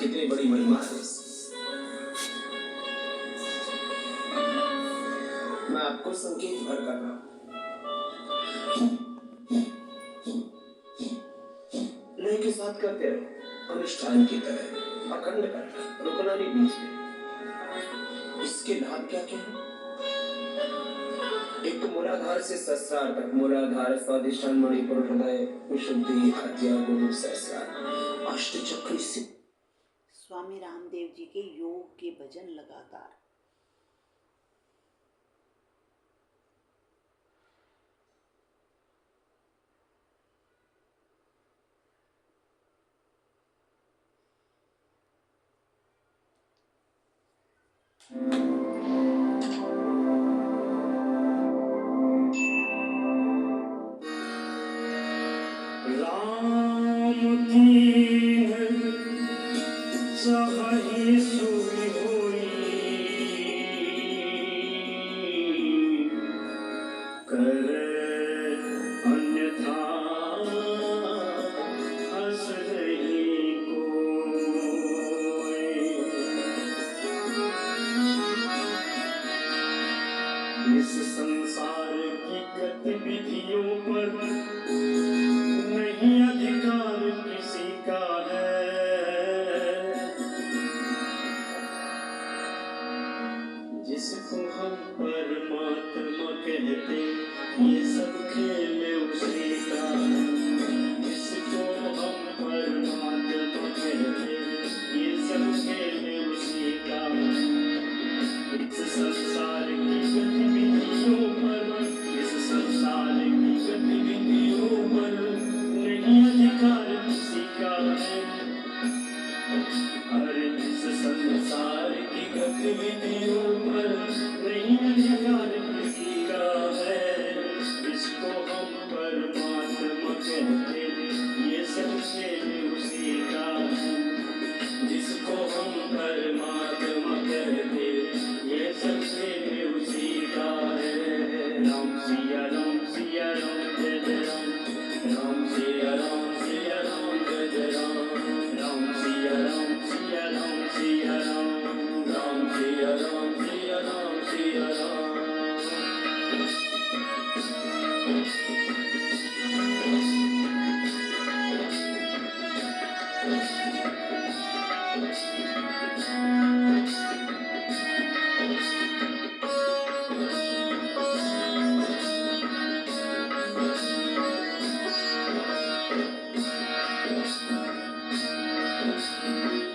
कितनी बड़ी महिमा है इसकी। मैं आपको संकेत भर कर रहा हूं, लय के साथ करते रहो, अनुष्ठान की तरह अखंड करना, रुकना नहीं बीच में। इसके लाभ क्या क्या है? एक तो मूलाधार से सहस्रार तक, मूलाधार स्वादिष्ठान मणिपुर हृदय विशुद्धि आद्या गुरु सहस्रार अष्टचक्र से। स्वामी रामदेव जी के योग के भजन लगातार। इस संसार की गतिविधियों पर नहीं अधिकार किसी का है, जिसको हम परमात्मा कहते ये सब खेल उसी का है, जिसको हम परमात्मा कहते ये सब खेल उसी का है। इस संसार की गतिविधियों पर, इस संसार की गतिविधियों पर नहीं अधिकार किसी का है। अरे इस संसार की गतिविधियों पर नहीं अधिकार किसी का है, इसको हम परमात्मा कहते ये सब खेल उसी का है, जिसको हम परमात्मा कहते ये सब खेल उसी का है। राम सिया राम जय जय राम, राम सिया राम जय जय राम, राम सिया राम सिया राम, राम सिया राम।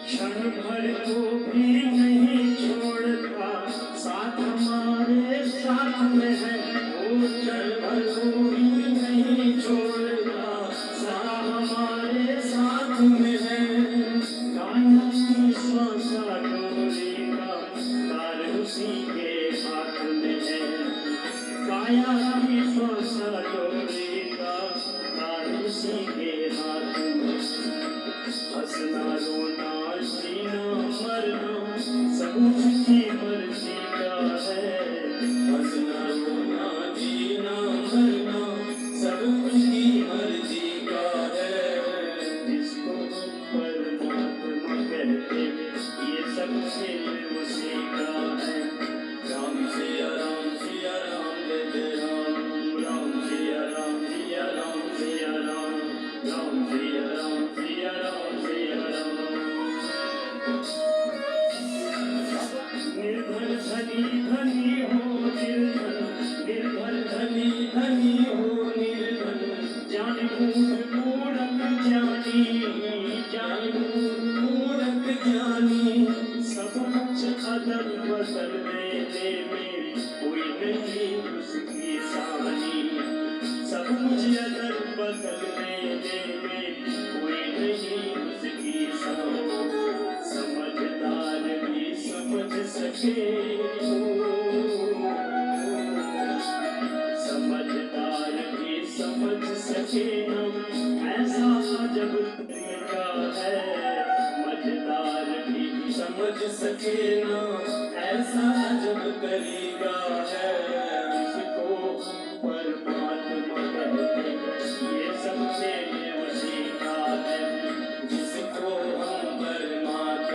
क्षण भर को भी नहीं छोड़ता, साथ हमारे साथ में है वो, क्षण भर को भी नहीं छोड़ता, सदा हमारे साथ में है। काया की श्वासा डोरी का तार उसी के हाथ में है, काया की श्वासा डोरी का तार उसी के हाथ में। हंसना रोना जीना मरना सब उसकी मर्जी का है, हंसना रोना जीना मरना सब उसकी मर्जी का है। जिसको हम परमात्मा कहते ये सब खेल उसी का है। राम सिया राम जय जय राम, राम सिया राम सिया राम, राम सिया राम सिया राम। निर्धन धनी धनी हो निर्धन, निर्धन धनी धनी हो निर्धन, जान मूढ़ मूढ़क जानी, जान मूढ़क जानी। सब कुछ अदल बदल देने में कोई नहीं उसकी सानी, सब कुछ अदल बदल देने में कोई नहीं उसकी सानी। समझदार भी समझ सके, समझदार भी समझ सके न ऐसा जब तरीका है, समझदार भी समझ सके न ऐसा जब तरीका है। इसको परमात्मा कहते ये सब खेल उसी का है, जिसको हम परमात्मा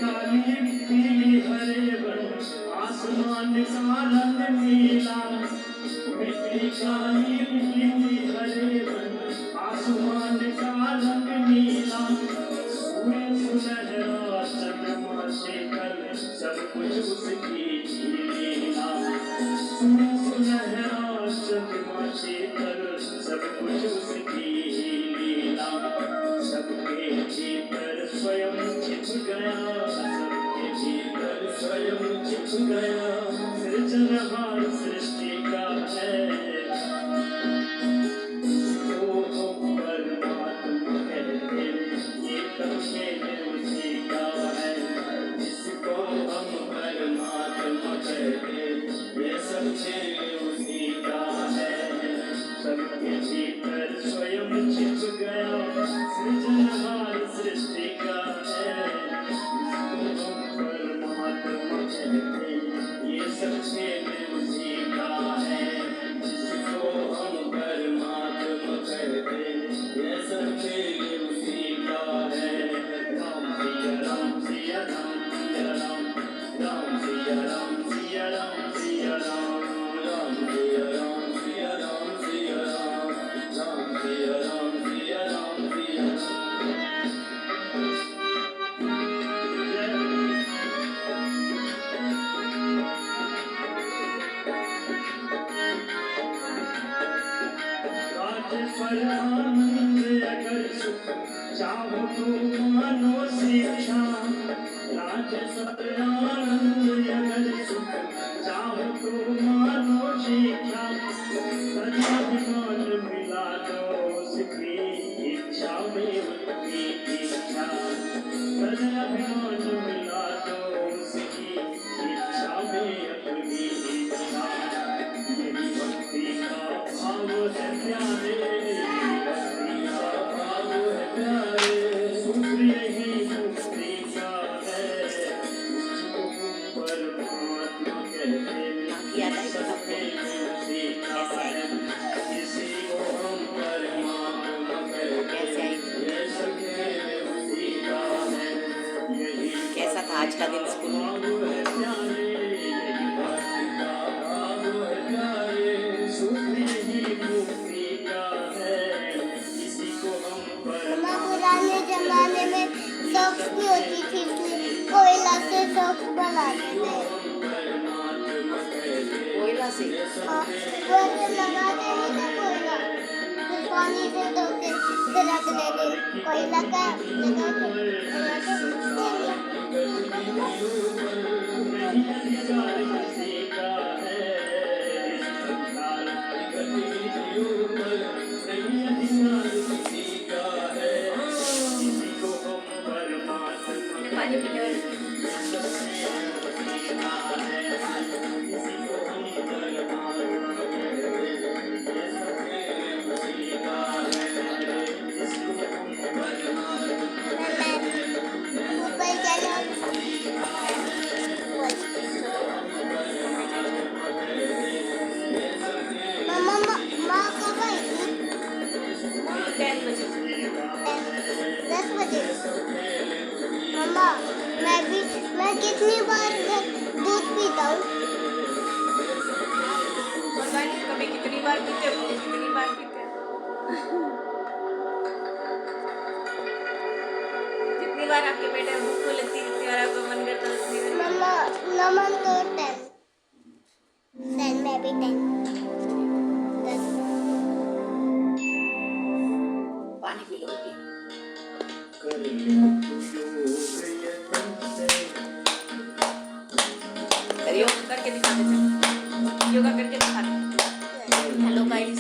काली पीली हरे वन आसमान का रंग नीला मिट्टी काली पीली हरे वन आसमान का रंग नीला सूर्य सुनहरा चंद्रमा शेखर सब कुछ उसकी लीला सूर्य सुनहरा चंद्रमा शेखर सब कुछ उसकी लीला सबके भीतर स्वयं छिप गया सबके भीतर स्वयं छिप गया सृजनहार सृष्टि का है तो हम परमात्मा कहते ये सब खेल उसी का है जिसको हम परमात्मा कहते ये सब खेल उसी का है सबके भीतर स्वयं छिप गया सृजनहार सृष्टि का है जिसको हम परमात्मा कहते ये सब खेल उसी का है जिसको हम परमात्मा कहते ये सब खेल उसी का है राम सिया राम सिया राम सिया राम राम सिया राम सिया राम सिया राम राम सिया राम सिया राम सिया राम राम सिया राम सिया राम सिया राज्य पर आनंद अगर सुख चाहो तो मानो शिक्षा राज्य पर आनंद अगर सुख चाहो तो मानो शिक्षा प्रजाभिमान मिला दो उसकी इच्छा में उनकी इच्छा प्रजाभिमान मिला दो उसकी इच्छा में अपनी इच्छा यही भक्ति का भाव है प्यारे भक्ति का भाव है प्यारे सूत्र यही मुक्ति का है उसको परमात्मा कहते सबके उसी का है किसी को हम परमात्मा कहते ये सबके उसी का है यही कैसा था आज का दिन स्कूल में? भाव है प्यारे यही भक्ति का भाव है प्यारे सूत्र यही मुक्ति का है किसी को हम मम्मा पुराने जमाने में सॉक्स नहीं होती थी इसलिए कोयला से सॉक्स बनाते थे। कोयला से? हाँ, वो ऐसे लगाते नहीं थे कोयला, फिर पानी से धो के फिर रख देते कोयला का लगा नहीं अधिकार किसी का है नहीं अधिकार किसी का है किसी को हम परमात्मा पानी पीने वाले ऊपर चलो। मम्मा माँ कब आई थी? 10 बजे। 10 बजे। मम्मा मैं कितनी बार दूध पीता हूँ? पता नहीं कभी कितनी बार पीते हो, कितनी बार पीते हो। जितनी बार आपके पेट में भूख लगती है, जितनी बार आपको मन करता है उतनी बार। मम्मा नमन तो 10 मैं भी 10 पानी पी लो अभी। करियो करके दिखा दे, योगा करके दिखा दे। हेलो गाइस,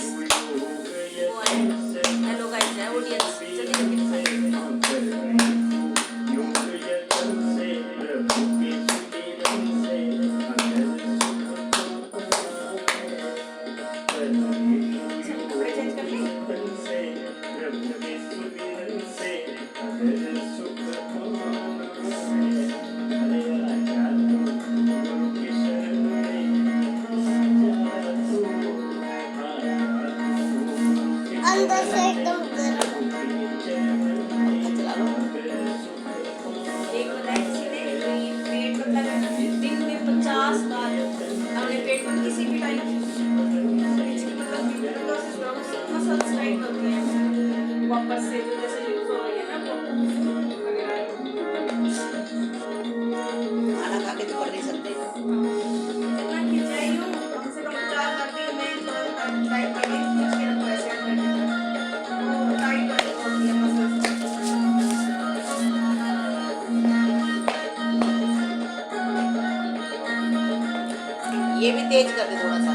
हेलो गाइस है ऑडियंस, जल्दी करके दिखा दे। कपड़े चेंज कर ले। ये भी तेज कर दे थोड़ा सा।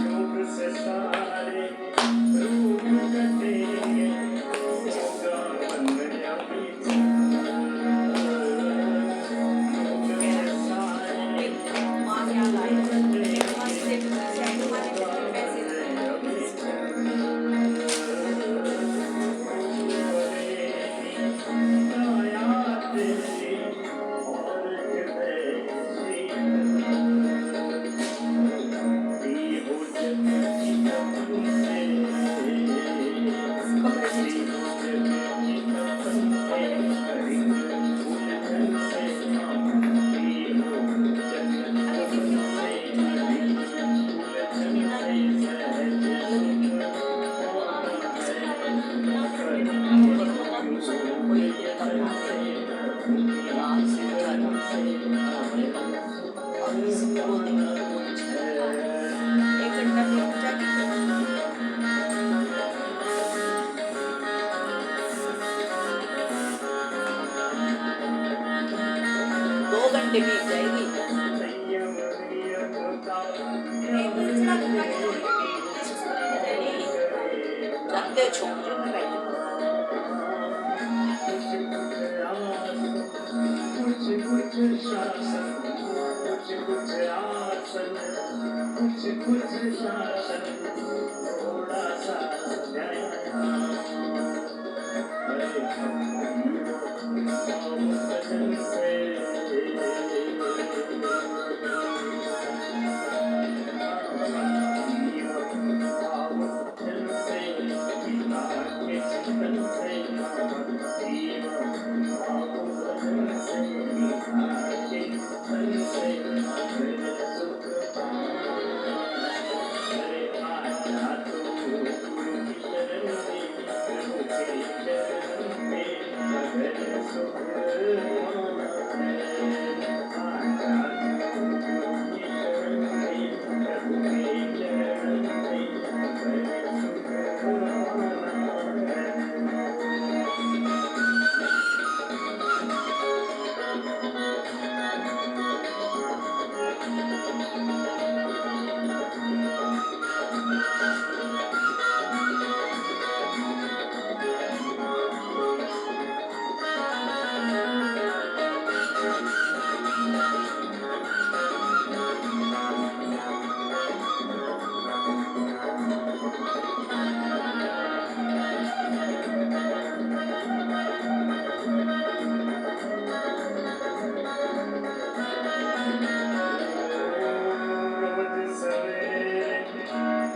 योग से सारे रोग कटेंगे, होगा मन अभी योग से सारे माँ क्या लाई मस्त से सैंड मारने के पैसे एक घंटा फिर जाके 2 घंटे बीत जाएगी। रखते छोड़ में बैठे कुछ शासन, कुछ आसन, कुछ शासन, थोड़ा सा व्यायाम।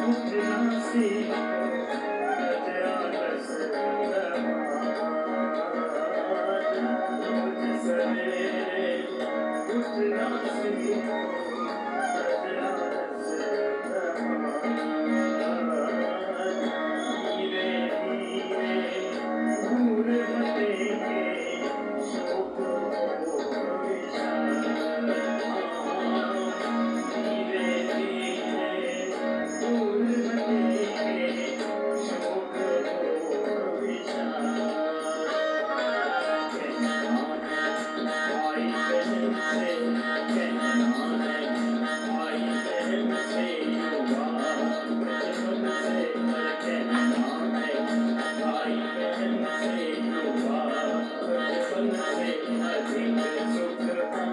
भजन से सुख